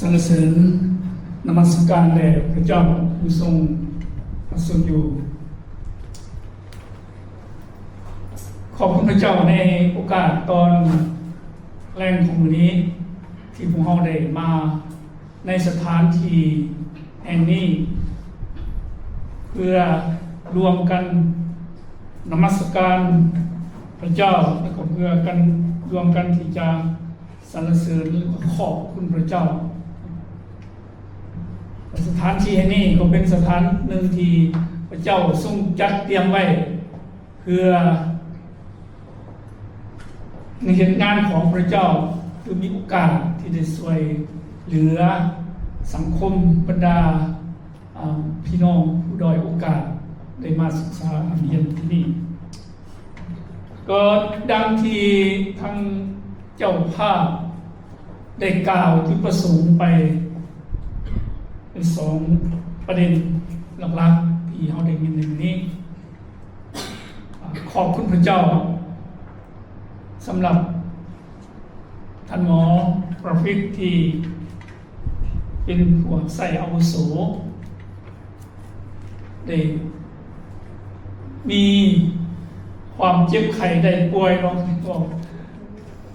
สรรเสริญนมัสการแด่พระเจ้าผู้ทรงประสูติอยู่ขอบคุณพระเจ้าในโอกาสตอนแรกของวันนี้ที่พวกเราได้มาในสถานที่แห่งนี้เพื่อรวมกันนมัสการพระเจ้าและก็เพื่อกันรวมกันที่จะสรรเสริญและขอบคุณพระเจ้าสถานที่แห่งนี้ก็เป็นสถานหนึ่งที่พระเจ้าทรงจัดเตรียมไว้เพื่อในเหตุงานของพระเจ้าคือมีโอกาสที่จะช่วยเหลือสังคมบรรดาพี่น้องผู้ด้อยโอกาสได้มาศึกษาเรียนที่นี่ก็ดังที่ทางเจ้าภาพได้กล่าวที่ประสงค์ไปเป็นสองประเด็นหลักๆที่เราได้ยินในวันนี้ขอบคุณพระเจ้าสำหรับท่านหมอประฟิกที่เป็นหัวใส่อาวุโสได้มีความเจ็บไข้ได้ป่วยน้องก็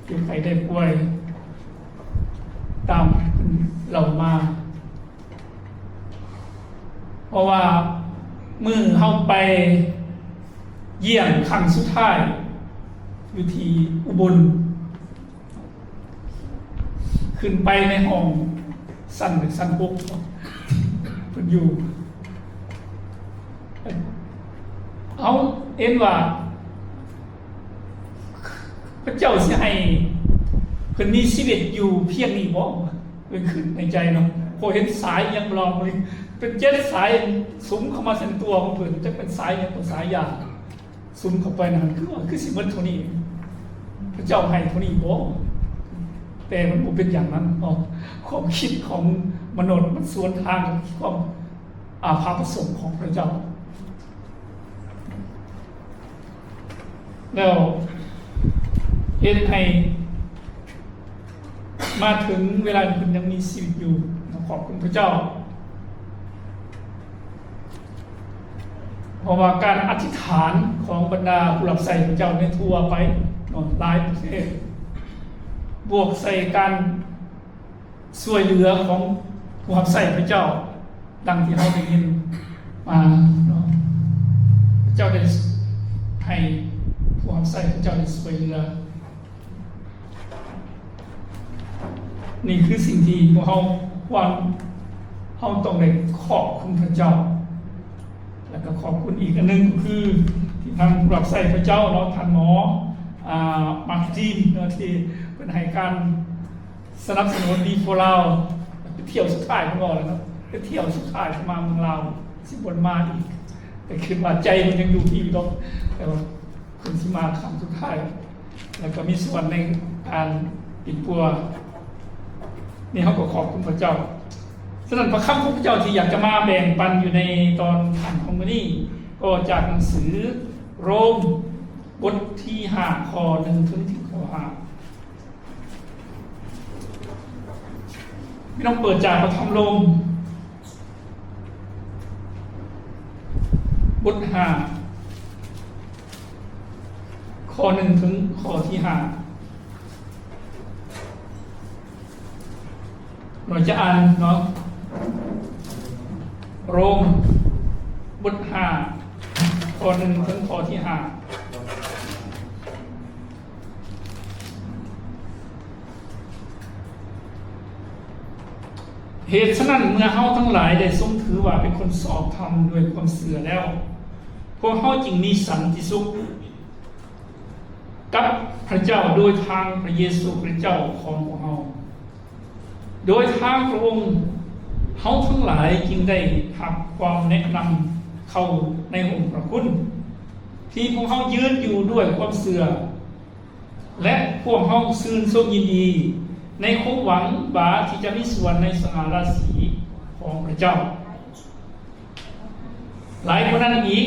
เจ็บไข้ได้ป่วยตามเรามาเพราะว่ามือเข้าไปเยี่ยมครั้งสุดท้ายอยู่ที่อุบลขึ้นไปในห้องสั้นหรือสั้นพกเพิ่นอยู่เอาเอ็นว่าพระเจ้าสิให้เพิ่นมีชีวิตอยู่เพียงนี้บ่เป็นขึ้นในใจเนาะพอเห็นสายยังรองเป็นเจ็ดสายสุมเข้ามาเส้นตัวของเพิ่นจะเป็นสายยังเป็นสายยาสุมเข้าไปนั่นคือสิมันเท่านี้พระเจ้าให้เท่านี้บ่แต่มันบ่เป็นอย่างนั้นเนาะความคิดของมนุษย์มันสวนทางกับความภาพประสงค์ของพระเจ้าแล้วเห็นให้มาถึงเวลาคุณยังมีชีวิตอยู่ขอบคุณพระเจ้าเพราะว่าการอธิษฐานของบรรดาผู้รับใช้พระเจ้าในทั่วไปหลายประเทศบวกใส่การช่วยเหลือของผู้รับใช้พระเจ้าดังที่เราได้ยินมาพระเจ้าได้ให้ผู้รับใช้พระเจ้าได้ช่วยเหลือนี่คือสิ่งที่พวกเราต้องได้ขอบคุณพระเจ้าแล้วก็ขอบคุณอีกอันนึงก็คือที่ทางผู้รับใช้พระเจ้าเนาะท่านหมอมาร์ตินเนาะที่เป็นให้การสนับสนุนดีพวกเราไปเที่ยวสุดท้ายของเราแล้วเนาะไปเที่ยวสุดท้ายมาเมืองเราสิบนมาอีกแต่คือว่าใจมันยังอยู่ที่อยู่ต้องแต่ว่าคนที่มาครั้งสุดท้ายแล้วก็มีส่วนในการปิดปัวนี่เขาก็ขอบคุณพระเจ้าฉะนั้นพระคำของพระเจ้าที่อยากจะมาแบ่งปันอยู่ในตอนผ่านของวันนี้ก็จากหนังสือโรมบทที่5ข้อ1ถึงข้อ5ไม่ต้องเปิดจากพระธรรมโรมบท5ข้อ1ถึงข้อที่5เราจะอ่านเนาะโรมบท5ข้อ1ถึงข้อที่5เหตุฉะนั้นเมื่อเฮาทั้งหลายได้ทรงถือว่าเป็นคนสอบธรรมด้วยความเสื่อแล้วพวกเฮาจึงมีสันติสุขกับพระเจ้าโดยทางพระเยซูคริสต์เจ้าของพวกเฮาโดยทางพระองค์เฮาทั้งหลายจึงได้รับความแนะนำเข้าในองค์พระคุณที่พวกเฮายืนอยู่ด้วยความเสื่อและพวกเฮาซื่นชมยินดีในความหวังว่าที่จะมีส่วนในสง่าราศีของพระเจ้าหลายคนนั้นอีก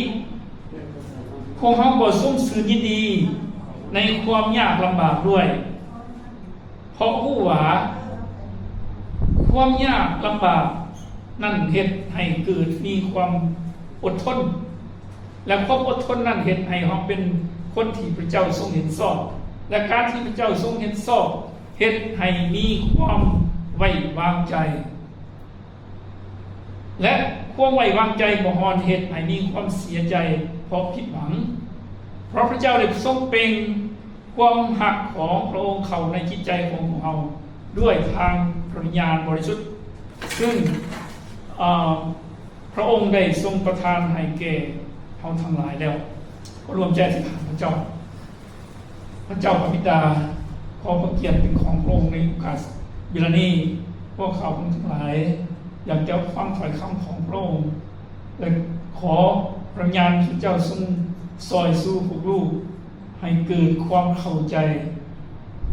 พวกเฮาก็ทรงซื่นยินดีในความยากลำบากด้วยเพราะรู้ว่าค ความยากลำบากนั่นเหตุให้เกิดมีความอดทนและความอดทนนั่นเหตุให้เราเป็นคนที่พระเจ้าทรงเห็นชอบและการที่พระเจ้าทรงเห็นชอบเหตุให้มีความไว้วางใจและความไว้วางใจบ่ฮอนเหตุให้มีความเสียใจเพราะผิดหวังเพราะพระเจ้าได้ทรงเป็นความหักของพระองค์เข้าในจิตใจของเราด้วยทางพระวิญญาณบริสุทธิ์ซึ่งพระองค์ได้ทรงประทานให้แก่เราทั้งหลายแล้วก็รวมใจสิพระเจ้าพระเจ้าพระบิดาขอพระเกียรติเป็นของพระองค์ในโอกาสเวลานี้พวกเขาทั้งหลายอยากจะฟังถ้อยคำของพระองค์และขอพระวิญญาณพระเจ้าทรงซอยสู้พวกลูกให้เกิดความเข้าใจ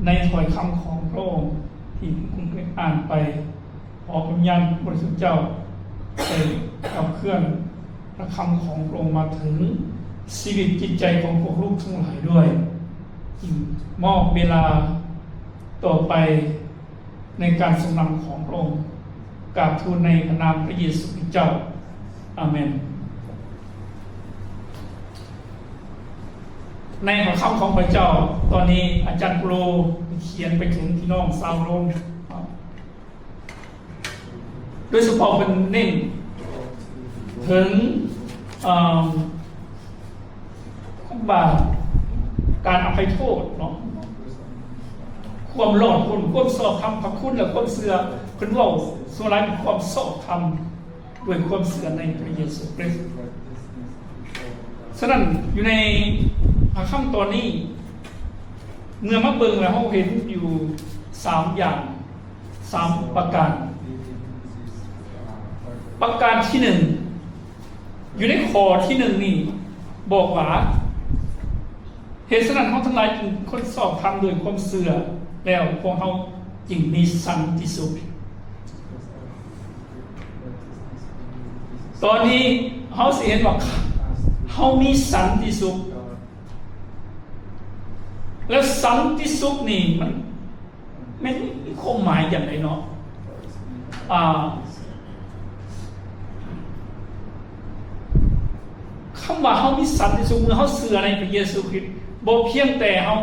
ในถ้อยคำของพระองค์ที่คุณเคยอ่านไปขอพระวิญญาณบริสุทธิ์เจ้าได้ขับเคลื่อนพระคำของพระองค์มาถึงชีวิตจิตใจของพวกลูกทั้งหลายด้วยมอบเวลาต่อไปในการทรงนำของพระองค์กราบทูลในพระนามพระเยซูคริสต์เจ้าอาเมนในหัวข้อของพระเจ้าตอนนี้อาจารย์โปรเขียนไปถึงพี่น้องชาวโรมโดยเฉพาะเป็นเน้นถึงบาปการอภัยโทษเนาะความหลอดคนความสอบธรรมพระคุณและความเสื่อเป็นว่าส่วนไรเป็นความสอบธรรมด้วยความเสื่อในพระเยซูคริสต์ฉะนั้นอยู่ในพระคำตอนนี้เมื่อมาเบิ่งแล้วเราเห็นอยู่3อย่าง3ประการประการที่1อยู่ในข้อที่1นี่บอกว่าเหตุฉะนั้นเขาทั้งหลายจึงคนสอบทำโดยความเสื่อแล้วพวกเขาจึงมีสันติสุขตอนนี้เขาเห็นว่าเขามีสันติสุขแล้วสันติสุขนี่มันไม่มีความหมายอย่างไรเนาะคำว่าเขามีสันติสุขเมื่อเขาเสื่อในพระเยซูคริสต์บ่เพียงแต่เขา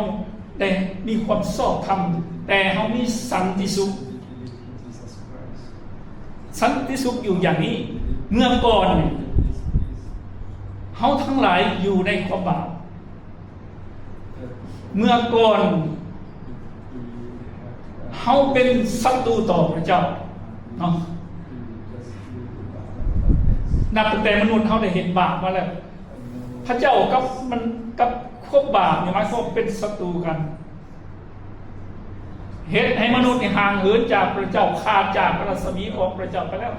ได้มีความชอบธรรมแต่เขามีสันติสุขสันติสุขอยู่อย่างนี้เมื่อก่อนเขาทั้งหลายอยู่ในความบาปเมื่อก่อนเขาเป็นศัตรูต่อพระเจ้าเนาะนับตั้งแต่มนุษย์เขาได้เห็นบาปมาแล้วพระเจ้ากับมันกับควบบาปเนี่ยหมายความเป็นศัตรูกันเหตุให้มนุษย์ห่างเหินจากพระเจ้าขาดจากพระรัศมีของพระเจ้าไปแล้ว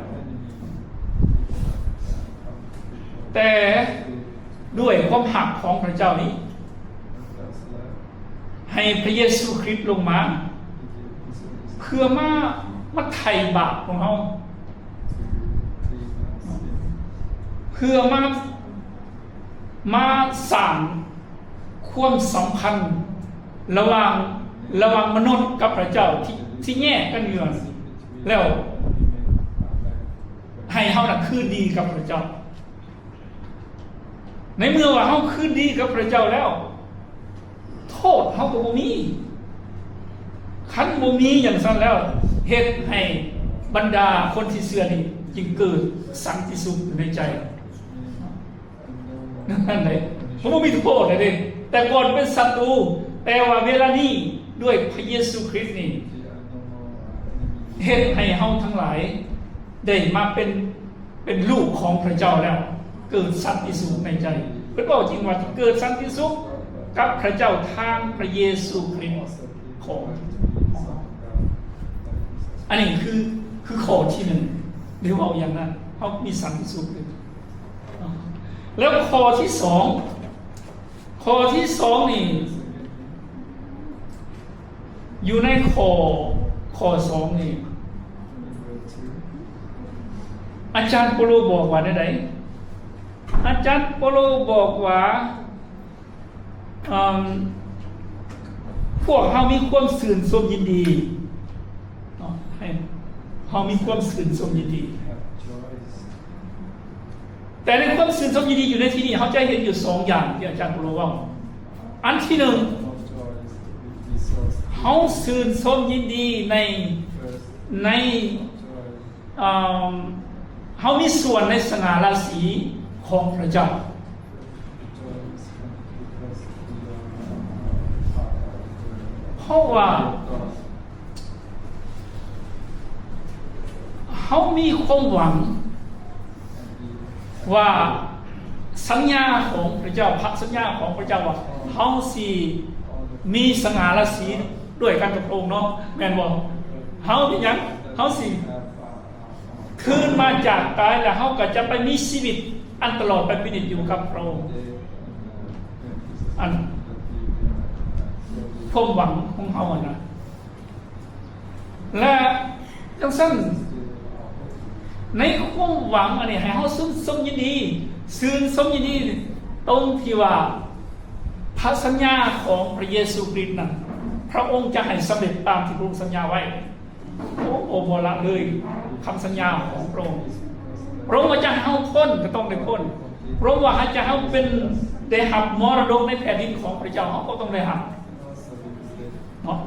แต่ด้วยความหักของพระเจ้านี้ให้พระเยซูคริสต์ลงมาเพื่อมาไถ่บาปของเราเพื่อมาสั่งความสัมพันธ์ระหว่างมนุษย์กับพระเจ้าที่แยกกันอยู่แล้วให้เฮาน่ะคืนดีกับพระเจ้าในเมื่อว่าเฮาคืนดีกับพระเจ้าแล้วโทษเฮาก็บ่มีคันบ่มีอย่างนั้นแล้วเฮ็ดให้บรรดาคนที่เชื่อนี่จึงเกิดสันติสุขอยู่ในใจนั่นแหละผมบ่มีโทษเลยเด้แต่ก่อนเป็นศัตรูแต่ว่าเวลานี้ด้วยพระเยซูคริสต์นี่เฮ็ดให้เฮาทั้งหลายได้มาเป็นลูกของพระเจ้าแล้วเกิดสันติสุขในใจเพิ่นบอกจริงว่าเกิดสันติสุขกับพระเจ้าทางพระเยซูคริสต์ของอันนี้คือข้อที่1หรือว่าอย่างนั้นเฮามีสันติสุขแล้วข้อที่2นี่อยู่ในข้อ2นี่อาจารย์โปโลบอกว่าได้อาจารย์โปโลบอกว่าพวกเขามีความสื่นชมยินดีให้ เขามีความสื่นชมยินดี have joys. แต่ในความสื่นชมยินดีอยู่ในที่นี้เขาจะเห็นอยู่สองอย่างที่อาจารย์โปรว่าอันที่หนึ่ง Of joy is to be source. เขาสื่นชมยินดีใน First, ใน joy. เขามีส่วนในสง่าราศีของพระเจ้า Joy is because we are เพราะว่า God. เขามีความหวัง And we ว่าสัญญาของพระเจ้าพระสัญญาของพระเจ้าว่าเขาสิมีสง่าราศีด้วยกันกับพระองค์เนาะแม่นบอกเขาเป็นหยังเขาสิ have คืนมาจากตายแล้วเขาก็จะไปมีชีวิตอันตลอดไปเป็นนิจอยู่กับพระองค์ อัน ความหวังของเขาอะนะและจังสั้นในความหวังอันนี้ให้เขาสมยินดีซื่นสมยินดีตรงที่ว่าพระสัญญาของพระเยซูคริสต์นั้นพระองค์จะให้สำเร็จตามที่พระองค์สัญญาไว้โอ้โบละเลยคำสัญญาของพระองค์พระองค์ว่าจะให้เขาพ้นก็ต้องได้พ้นพระองค์ว่าให้จะให้เขาเป็นได้หับมรดกในแผ่นดินของพระเจ้าเขาก็ต้องได้หับเนาะ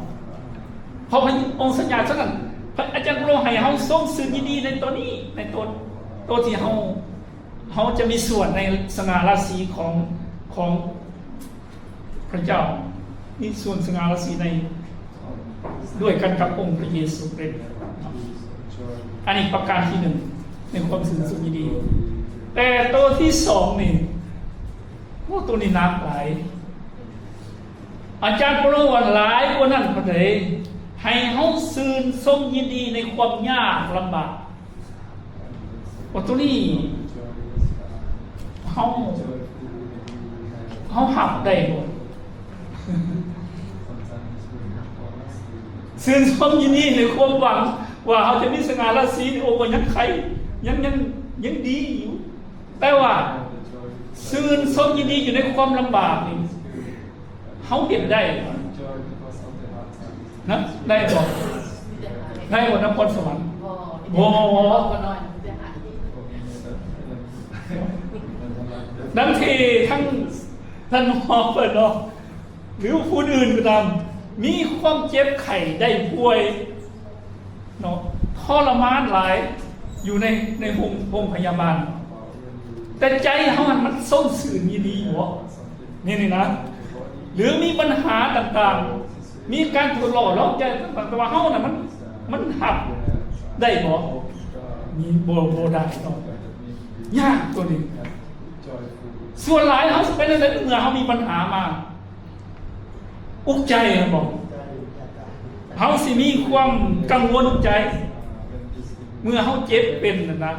เพราะพระองค์สัญญาฉะนั้นพระอาจารย์โปรให้เขาทรงสื่อยินดีในตัวนี้ในตัวที่เขาจะมีส่วนในสง่าราศีของพระเจ้ามีส่วนสง่าราศีในด้วยกันกับองค์พระเยซูคริสต์อันนี้ประการที่หนึ่งในความสื่อยินดี แต่ตัวที่สองนี่โอ้ตัวนี้หนักหลายอาจารย์โปรว่าหลายกว่านั้นพอดีให้เขาซื่นสมยินดีในความยากลำบากว่าตัวนี้เขาหับได้หมดซื่นสมยินดีในความหวังว่าเขาจะมีสง่าราศีโอ้ก็ยังใครยังดีอยู่แต่ว่าซื่นสมยินดีอยู่ในความลำบากนี่เขาเห็นได้นะได้บอกได้หมดนครสวรรค์โอ้นั่นที่ทั้งท่านหมอเปิดเนาะหรือผู้อื่นก็ตามมีความเจ็บไข้ได้ป่วยเนาะทรมานหลายอยู่ในโรงพยาบาลแต่ใจเขามันส่งสื่อยินดีหัวนี่นะหรือมีปัญหาต่างๆมีการถูกหล่อล้อมใจต่างๆแต่ว่าเขาน่ะมันหักได้บ่มีโบได้เนาะยากตัวนี้ส่วนหลายเขาเป็นอะไรเมื่อเขามีปัญหามาอุกใจนะบอกเขาสิมีความกังวลใจเมื่อเขาเจ็บเป็นนะ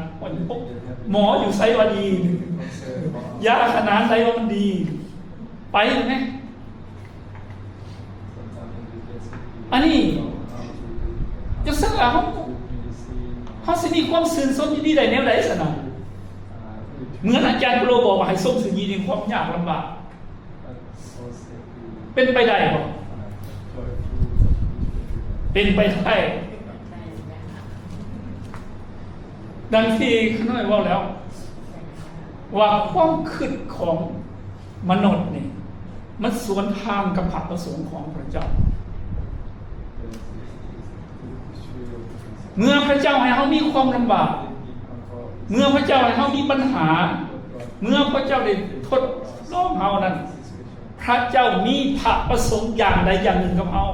หมออยู่ไซวาดียาขนาดไซว่ามันดีไปไหมอันนี้จะสักแล้วเขาสิมีความสื่นสมยินดีได้แนวไหนสนะเหมือนอาจารย์โปรบอกว่าให้ส่งสื่อยินดีความยากลำบากเป็นไปได้บ่เป็นไปได้ดังที่ข้าน้อยว่าแล้วว่าความคิดของมนุษย์นี่มันสวนทางกับพระประสงค์ของพระเจ้าเมื่อพระเจ้าให้เขามีความลำบากเมื่อพระเจ้าให้เขามีปัญหาเมื่อพระเจ้าได้ทดลองเขานั้นพระเจ้ามีพระประสงค์อย่างใดอย่างหนึ่งกับเขา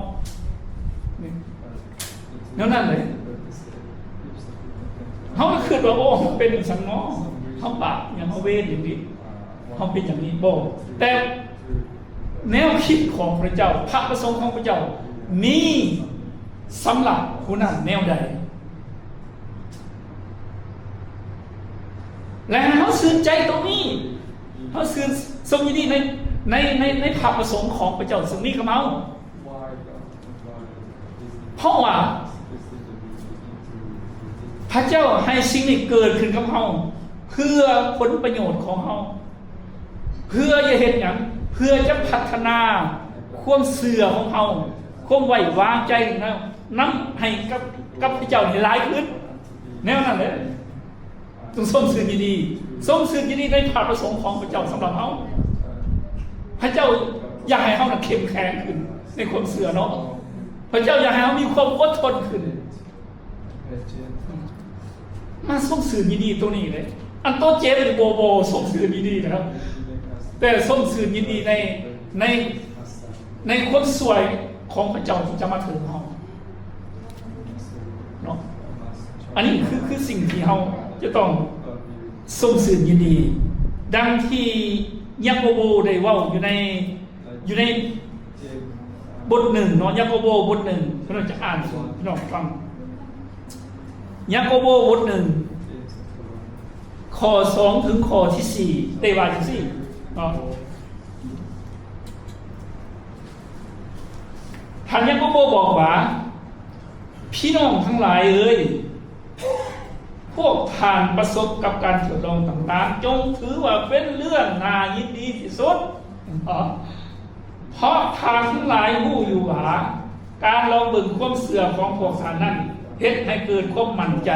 นั่นเลยเขาก็คิดว่าโอ้เป็นสังนอเขาบาปอย่างเขาเวรอย่างนี้เขาเป็นอย่างนี้โบแต่แนวคิดของพระเจ้าพระประสงค์ของพระเจ้ามีสำหรับผู้นั้นแนวใดและเขาสื่นใจตรงนี้เขาสื่นสมยินดีในพระประสงค์ของพระเจ้าซึ่งนี้กับเขาเพราะว่าพระเจ้าให้สิ่งนี้เกิดขึ้นกับเขาเพื่อผลประโยชน์ของเขาเพื่อจะเห็นอย่างเพื่อจะพัฒนาความเสื่อของเขาความไว้วางใจของเขานำให้กับพระเจ้าให้หลายขึ้น แนวนั้นเลยต้องส่งสื่อดีๆส่งสื่อดีๆในพระประสงค์ของพระเจ้าสำหรับเขาพระเจ้าอยากให้เขาเข้มแข็งขึ้นในความเสื่อเนาะพระเจ้าอยากให้เขามีความอดทนขึ้นมาส่งสื่อดีๆตัวนี้เลยอันโตเจ็บหรือโบส่งสื่อดีๆนะครับแต่ส่งสื่อดีๆในความสวยของพระเจ้าที่จะมาถึงเราเนาะอันนี้คือสิ่งที่เราจะต้องส่งสื่อดีๆดังที่ยาโคโบได้ว่าอยู่ในบทหนึ่งเนาะยาโคโบบทหนึ่งพี่น้องจะอ่านส่วนพี่น้องฟังยาโคโบบทหนึ่งข้อ2 ถึงข้อที่4ได้ว่าจังซี่เนาะท่านยาโคโบบอกว่าพี่น้องทั้งหลายเอ้ยพวกท่านประสบกับการทดลองต่างๆจงถือว่าเป็นเรื่องน่ายินดีที่สุดเพราะท่านทั้งหลายรู้อยู่ว่าการลองเบิ่งความเสื่อมของพวกท่านนั้นเฮ็ดให้เกิดความมั่นใจ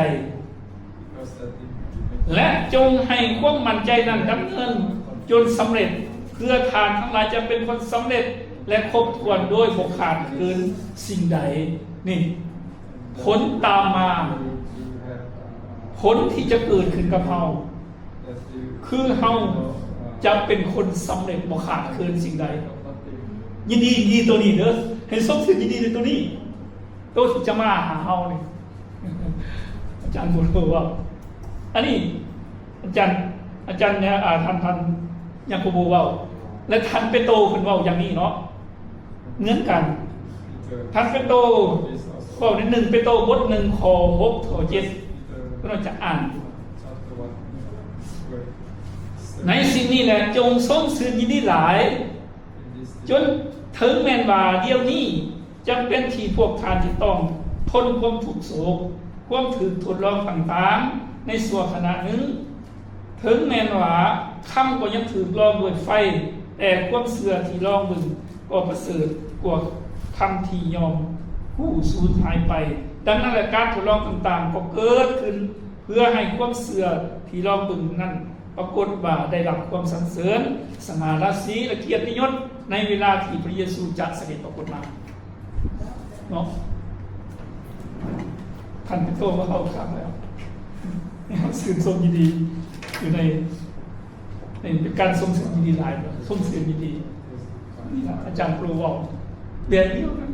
และจงให้ความมั่นใจนั้นดำเนินจนสำเร็จเพื่อท่านทั้งหลายจะเป็นคนสำเร็จและครบถ้วนโดยบ่ขาดเกินสิ่งใดนี่ผลตามมาผลที่จะเกิดขึ้นกับเราคือเราจะเป็นคนสำเร็จบ่ขาดเกินสิ่งใดยินดีตัวนี้เด้อให้ส่งถึงยินดีในตัวนี้ตัวที่จะมาหาเราเนี่ยอาจารย์บอกว่าอันนี้อาจารย์เนี่ยท่านยังกูบอกว่าและท่านเปโตรขึ้นว่าอย่างนี้เนาะเหมือนกันท่านเปโตรข้อใน1เปโตรบท1ข้อ6ข้อ7เราจะอ่านในสิ่งนี้แหละจงส่งสื่อยินดีหลายจนถึงแม้นว่าเดี๋ยวนี้จำเป็นที่พวกท่านจะต้องทนความทุกข์โศกความถูกทดลองต่างๆในส่วนขณะหนึ่งถึงแม้นว่าคำก็ยังถูกลองด้วยไฟแต่ความเสื่อที่ลองบึงก็ประเสริฐกว่าคำที่ยอมผู้สูญหายไปดังนั้นแหละการทดลองต่างๆก็เกิดขึ้นเพื่อให้ความเสื่อที่ลองบึงนั้นปรากฏว่าได้รับความสรรเสริญสง่าราศีและเกียรติยศในเวลาที่พระเยซูจะเสด็จปรากฏมาเนาะท่านเป็นโตมาเข้าข้างแล้วสื่อส่งดีๆอยู่ในเป็นการส่งเสริมดีๆหลายส่งเสริมดีๆนี่นะอาจารย์ครูบอกเรียนเดียวกัน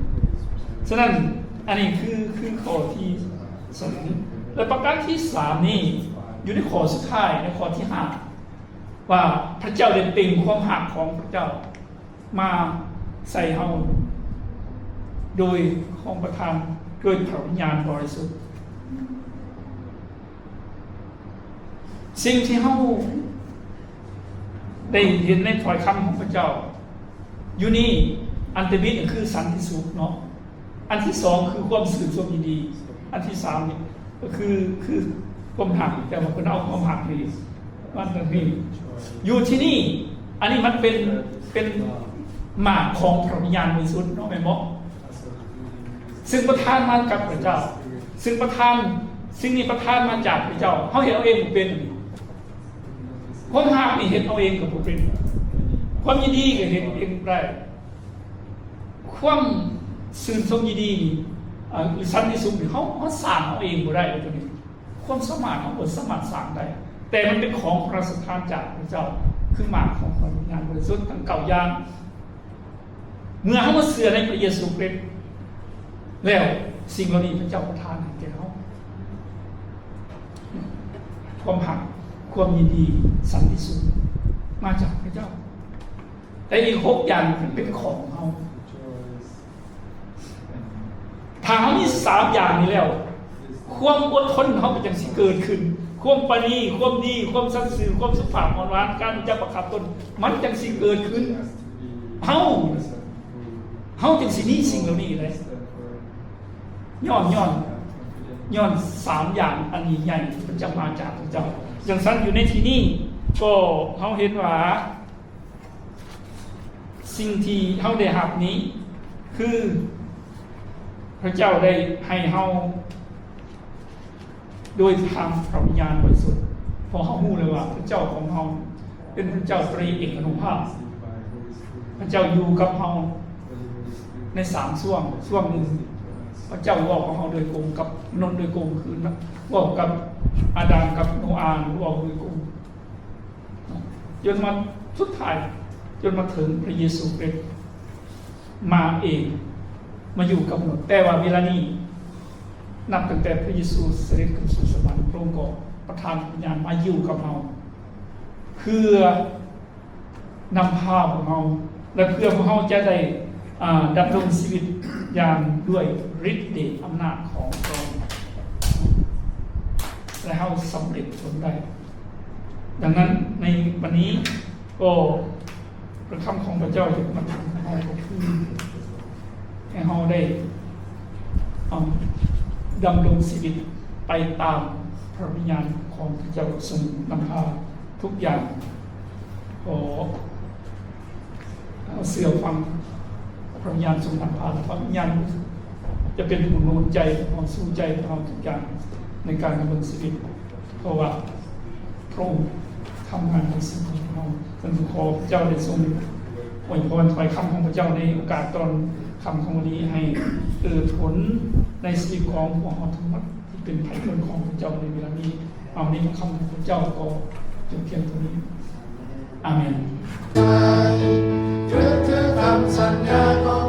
ฉะนั้นอันนี้คือข้อที่2และประการที่3นี่อยู่ในข้อสุดท้ายในข้อที่5ว่าพระเจ้าได้เปล่งความหักของพระเจ้ามาใส่เฮาโดยของประทานโดยพระวิญญาณบริสุทธิ์สิ่งที่เฮาได้เห็นในถ้อยคำของพระเจ้าอยู่นี่อันที่1ก็คือสันติสุขเนาะอันที่2คือความสืบสวนดีอันที่3นี่ก็คือความหักแต่ว่าคนเอาความหักนี่มันนี่อยู่ที่นี่อันนี้มันเป็นหมากของพระวิญญาณบริสุทธิ์เนาะแม่หมอซึ่งประทานมากับพระเจ้าซึ่งสิ่งนี้ประทานมาจากพระเจ้าเขาเห็นเอาเองเป็นความหักนี่เห็นเอาเองกับผู้เป็นความยินดีก็เห็นเองได้ความสื่นทรงยินดีหรือสันติสุขเขาสร้างเอาเองบ่ได้ตัวนี้ความสามารถของคนสามารถสร้างได้แต่มันเป็นของพระสถานจากพระเจ้าคือหมากของพระวิญญาณบริสุทธิ์ทั้งเก่าอย่างเมื่อเขามาเสื่อในพระเยซูคริสต์แล้วสิ่งเหล่านี้พระเจ้าประทานให้แก่เขาความหักความยินดีสันติสุขมาจากพระเจ้าแต่อีก6อย่างเป็นของเขาถ้าเขามี3อย่างนี้แล้วความอดทนเขาก็จะสิเกิดขึ้นความปณีความดีความสัตย์ซื่อความสุภาพอ่อนหวานการจะประคับตนมันจังสิเกิดขึ้นเฮาจังสินี้สิ่งเหล่านี้เลยย้อน3อย่างอันนี้ใหญ่มันจะมาจากพระเจ้าอย่างนั้นอยู่ในที่นี้ก็เขาเห็นว่าสิ่งที่เขาได้รับนี้คือพระเจ้าได้ให้เขา โดยทางพระวิญญาณบริสุทธิ์เพอเขาหู้เลยว่าพระเจ้าของเราเป็นพระเจ้าตรีเอกอนุภาพ พระเจ้าอยู่กับเราใน3ช่วงหนึ่งพระเจ้าบอกกับเราโดยกงกับนนท์โดยกงคือบอกกับอาดัมกับโนอาห์บอกโดยกงจนมาสุดท้ายจนมาถึงพระเยซูคริสต์มาเองมาอยู่กับมนุษย์แต่ว่าเวลานี้นับตั้งแต่พระเยซูเสด็จขึ้นสู่สวรรค์พระองค์ก็ประทานวิญญาณมาอยู่กับเราเพื่อนำพาพวกเราและเพื่อพวกเราจะได้ดำรงชีวิตอย่างด้วยฤทธิ์เดชอำนาจของพระองค์และเราสำเร็จผลได้ดังนั้นในวันนี้ก็พระคำของพระเจ้าจะมาถึงเราก็คือให้เราได้ดำรงชีวิตไปตามพระวิญญาณของพระเจ้าทรงนำพาทุกอย่างขอเสื่อฟังพระวิญญาณทรงนำพาพระวิญญาณจะเป็นผู้โน้นใจของสู้ใจของเราทุกอย่างในการดำรงชีวิตเพราะว่าพระองค์ทำงานในสิ่งของเราท่านขอพระเจ้าได้ทรงอวยพรถอยคำของพระเจ้าในโอกาสตอนคำของวันนี้ให้เกิดผลในชีวิตของพวกเราทั้งหมดที่เป็นไถ่ผลของพระเจ้าในเวลานี้เอาในคำของพระเจ้าก็จบเพียงเท่านี้อาเมน เธอคำสัญญาของ